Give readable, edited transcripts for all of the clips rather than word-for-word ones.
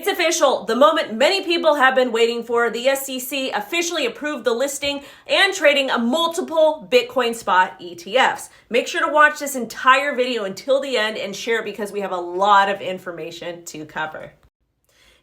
It's official. The moment many people have been waiting for, the SEC officially approved the listing and trading of multiple Bitcoin Spot ETFs. Make sure to watch this entire video until the end and share it because we have a lot of information to cover.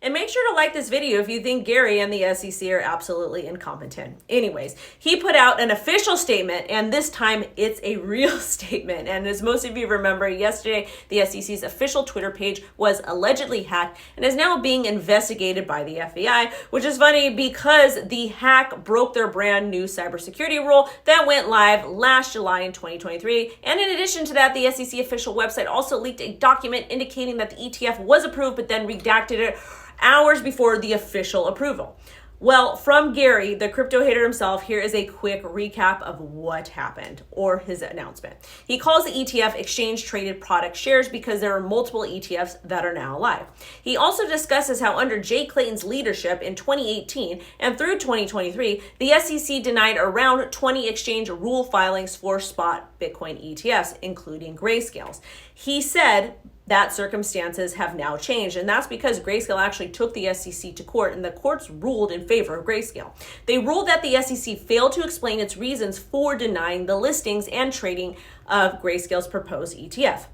And make sure to like this video if you think Gary and the SEC are absolutely incompetent. Anyways, he put out an official statement, and this time it's a real statement. And as most of you remember, yesterday, the SEC's official Twitter page was allegedly hacked and is now being investigated by the FBI, which is funny because the hack broke their brand new cybersecurity rule that went live last July in 2023. And in addition to that, the SEC official website also leaked a document indicating that the ETF was approved, but then redacted it hours before the official approval. Well, from Gary, the crypto hater himself, here is a quick recap of what happened, or his announcement. He calls the ETF exchange traded product shares because there are multiple ETFs that are now live. He also discusses how under Jay Clayton's leadership in 2018 and through 2023, the SEC denied around 20 exchange rule filings for spot Bitcoin ETFs, including Grayscale's. He said that circumstances have now changed, and that's because Grayscale actually took the SEC to court, and the courts ruled in favor of Grayscale. They ruled that the SEC failed to explain its reasons for denying the listings and trading of Grayscale's proposed ETF.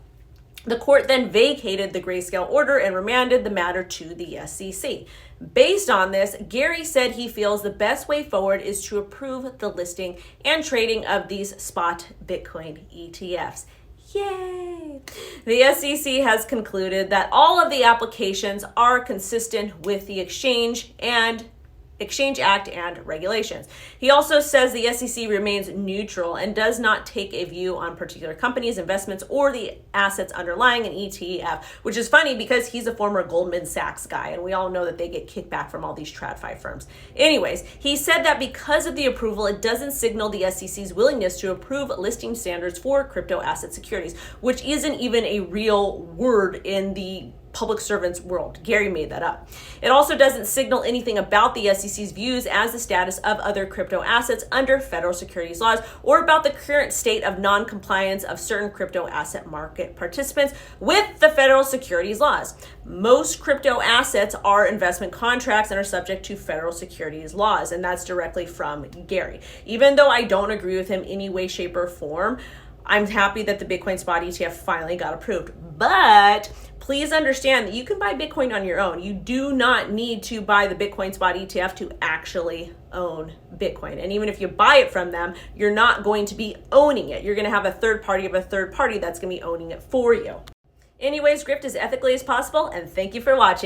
The court then vacated the Grayscale order and remanded the matter to the SEC. Based on this, Gary said he feels the best way forward is to approve the listing and trading of these spot Bitcoin ETFs. Yay! The SEC has concluded that all of the applications are consistent with the Exchange Act and regulations. He also says the SEC remains neutral and does not take a view on particular companies, investments, or the assets underlying an ETF, which is funny because he's a former Goldman Sachs guy, and we all know that they get kickback from all these TradFi firms. Anyways, he said that because of the approval, it doesn't signal the SEC's willingness to approve listing standards for crypto asset securities, which isn't even a real word in the public servants world. Gary made that up. It also doesn't signal anything about the SEC's views as the status of other crypto assets under federal securities laws or about the current state of non-compliance of certain crypto asset market participants with the federal securities laws. Most crypto assets are investment contracts and are subject to federal securities laws, and that's directly from Gary. Even though I don't agree with him in any way, shape, or form, I'm happy that the Bitcoin Spot ETF finally got approved. But please understand that you can buy Bitcoin on your own. You do not need to buy the Bitcoin Spot ETF to actually own Bitcoin. And even if you buy it from them, you're not going to be owning it. You're going to have a third party of a third party that's going to be owning it for you. Anyways, grift as ethically as possible, and thank you for watching.